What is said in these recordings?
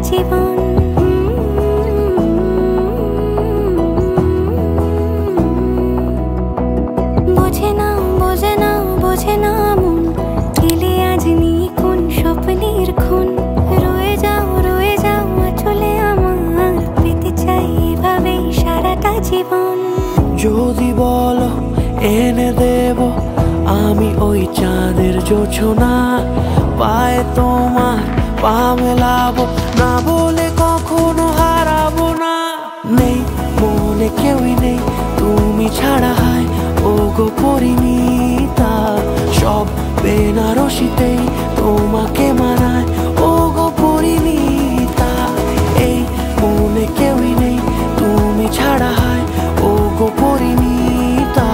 জীবন। বোঝে না বোঝে না বোঝে না মন, এলে আজ নেই কোন স্বপ্নের খুন। রয়ে যাও চলে আমার, পেতে চাই এভাবেই সারাটা জীবন। যদি বলো এনে দেব আমি ওই চাঁদের জোছনা, পায়ে তোমার পা মেলাবো, না বলে কখনো হারাবো না। নেই মনে কেউই নেই তুমি ছাড়া, হায় ও গো পরিণীতা। সব বেনারসিতেই তোমাকে মানায় ও গো পরিণীতা। এই মনে কেউই নেই তুমি ছাড়া, হায় ও গো পরিণীতা।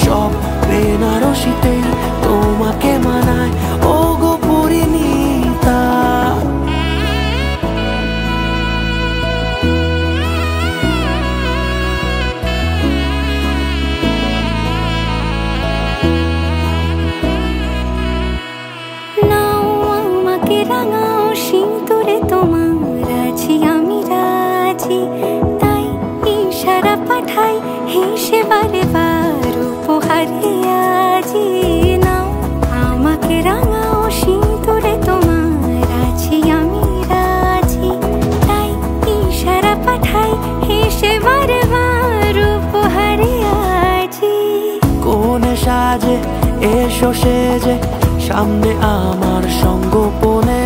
সব বেনারসিতেই তোমাকে মানায় ও গো পরিণীতা। নাও আমাকে রাঙাও সিঁদুরে, তোমার আছি আমি রাজি। তাই ইশারা পাঠাই হেসে বারে বার উপহারে আজি। নাও আমাকে রাঙাও সিঁদুরে, তোমার আছি আমি রাজি। তাই ইশারা পাঠাই হেসে বারে বার উপহারে আজি। কোনে সাজে এসো সেজে সামনে আমার সঙ্গোপনে,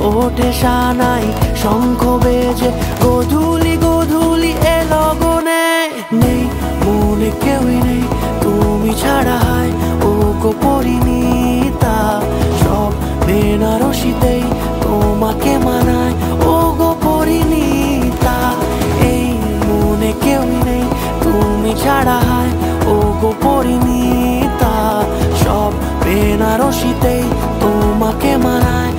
ওঠে সানাই শঙ্খ বেজে গোধূলি গোধূলি এ লগনে। নেই মনে কেউই নেই তুমি ছাড়া, হায় ও গো পরিণীতা। সব বেনারসিতেই তোমাকে মানায় ও গো পরিণীতা। এই মনে কেউই নেই তুমি ছাড়া, হায় ও গো পরিণীতা। সব বেনারসিতেই তোমাকে মানায়